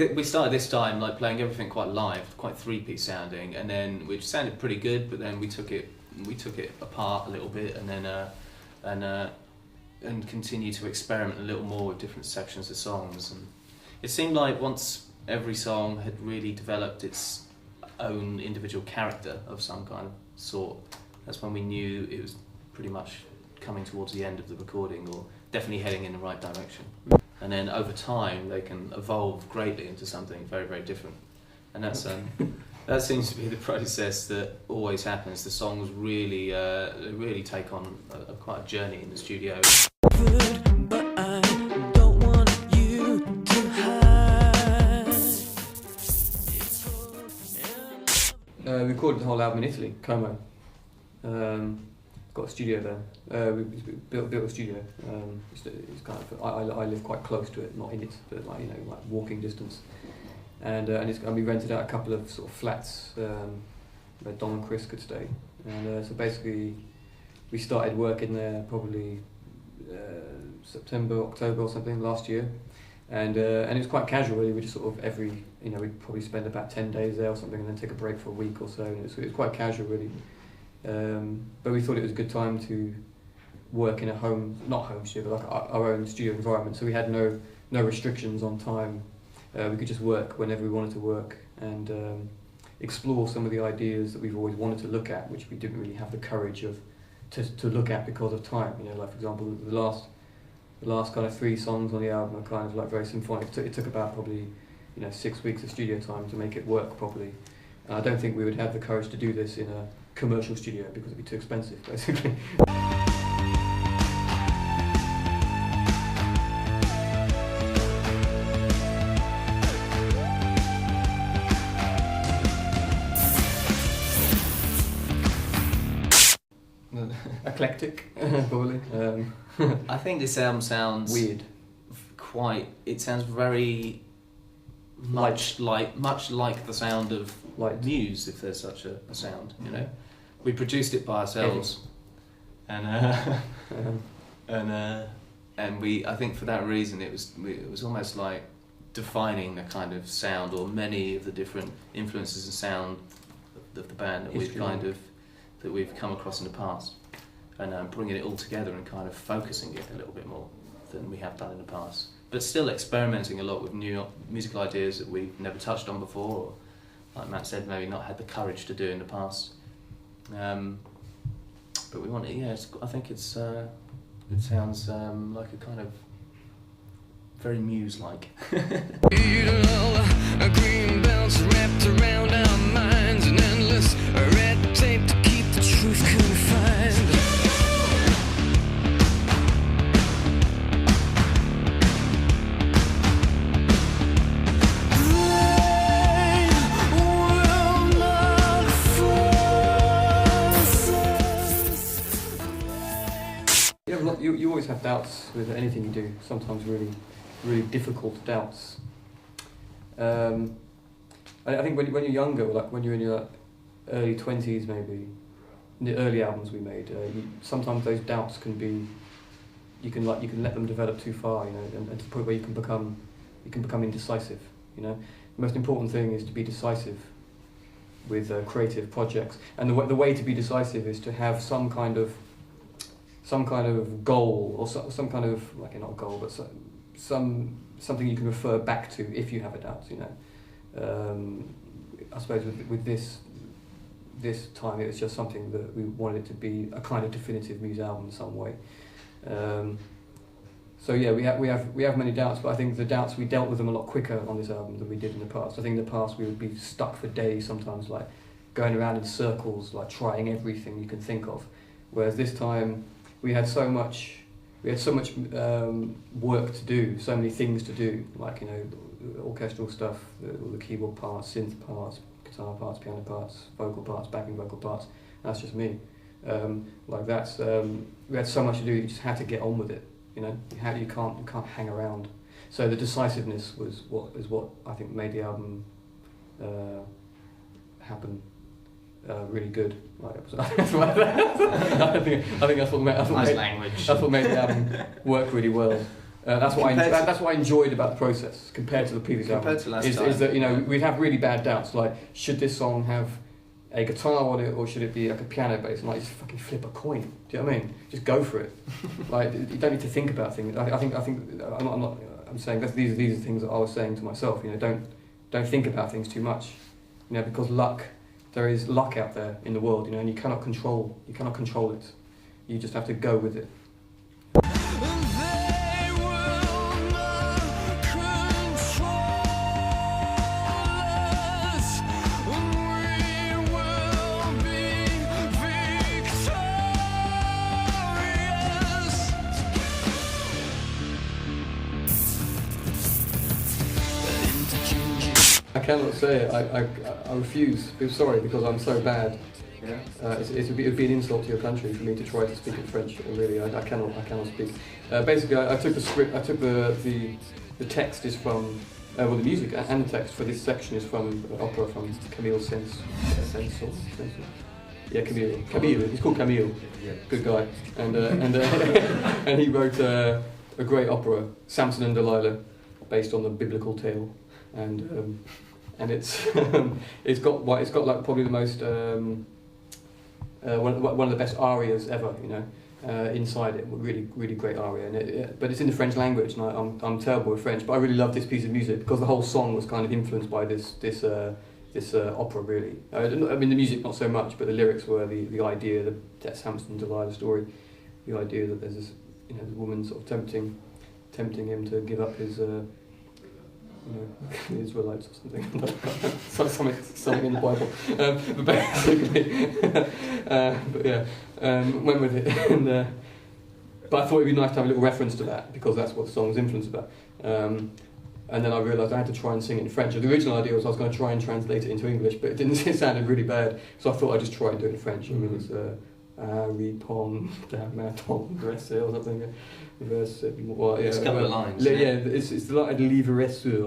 we started this time like playing everything quite live, quite three-piece sounding, and then which sounded pretty good. But then we took it apart a little bit, and then and continued to experiment a little more with different sections of songs. And it seemed like once every song had really developed its own individual character of some kind of sort, that's when we knew it was pretty much coming towards the end of the recording, or definitely heading in the right direction. And then over time they can evolve greatly into something very, very different. And that's that seems to be the process that always happens. The songs really really take on quite a journey in the studio. We recorded the whole album in Italy, Como. Got a studio there. We built a studio. It's kind of, I live quite close to it, not in it, but like walking distance. And we rented out a couple of sort of flats where Dom and Chris could stay. And so basically, we started working there probably September, October or something last year. And it was quite casual really. We just sort of we'd probably spend about 10 days there or something, and then take a break for a week or so. And it was quite casual really. But we thought it was a good time to work in a not home studio, but like our own studio environment. So we had no restrictions on time. We could just work whenever we wanted to work, and explore some of the ideas that we've always wanted to look at, which we didn't really have the courage to look at because of time. Like for example, the last kind of 3 songs on the album are kind of like very symphonic. It took about probably 6 weeks of studio time to make it work properly. And I don't think we would have the courage to do this in a commercial studio because it'd be too expensive, basically. Eclectic, probably. I think this album sounds weird. It sounds very much like the sound of Muse, if there's such a sound. We produced it by ourselves, and I think for that reason it was almost like defining the kind of sound, or many of the different influences and sound of the band that we've come across in the past, and bringing it all together and kind of focusing it a little bit more than we have done in the past. But still experimenting a lot with new musical ideas that we've never touched on before, or like Matt said, maybe not had the courage to do in the past. But we want it. I think it sounds like a kind of very Muse-like. Green belts wrapped around our minds, and endless red tape to keep the truth confined. You always have doubts with anything you do, sometimes really, really difficult doubts. I think when you're younger, like when you're in your early 20s maybe, in the early albums we made, sometimes those doubts can be, you can let them develop too far, and to the point where you can become indecisive. The most important thing is to be decisive with creative projects, and the way to be decisive is to have some kind of goal, or some kind of, like, not a goal, but something you can refer back to if you have a doubt. I suppose with this time it was just something that we wanted it to be a kind of definitive Muse album in some way. So yeah, we have many doubts, but I think the doubts, we dealt with them a lot quicker on this album than we did in the past. I think in the past we would be stuck for days sometimes, like going around in circles, like trying everything you can think of. Whereas this time we had so much work to do, so many things to do, like orchestral stuff, all the keyboard parts, synth parts, guitar parts, piano parts, vocal parts, backing vocal parts. That's just me. We had so much to do. You just had to get on with it. You can't hang around. So the decisiveness is what I think made the album happen really good. I think that's what made the album work really well. That's what I enjoyed about the process compared to the previous album. To last time. Is that, you know, we'd have really bad doubts, like, should this song have a guitar on it or should it be like a piano bass? And like, just fucking flip a coin. Do you know what I mean? Just go for it. Like, you don't need to think about things. I'm saying that these are things that I was saying to myself. You know, don't think about things too much. You know, because there is luck out there in the world. You know, and you cannot control it. You just have to go with it. I cannot say it. I refuse. I'm sorry because I'm so bad. Yeah. It would be an insult to your country for me to try to speak in French. Really, I cannot speak. Basically, I took the script. I took the text is from the music and the text for this section is from an opera from Camille Saint-Saëns. Yeah, Camille. He's called Camille. Yeah. Good guy. And he wrote a great opera, Samson and Delilah, based on the biblical tale. And it's got like probably the most one of the best arias ever, you know, inside it. Really great aria, and but it's in the French language, and I'm terrible with French, but I really love this piece of music because the whole song was kind of influenced by this opera, really. I mean, the music not so much, but the lyrics were the idea, that Samson and Delilah story, the idea that there's this, you know, this woman sort of tempting him to give up his. The Israelites or something, something in the Bible. But basically, but yeah, went with it. But I thought it'd be nice to have a little reference to that because that's what the song's influenced about. And then I realised I had to try and sing it in French. The original idea was I was going to try and translate it into English, but it didn't. It sounded really bad, so I thought I'd just try and do it in French. I mean, it's répond d'amaton dressé or something. Verse, well, yeah, It's a couple of lines. Yeah, it's the line livre sur.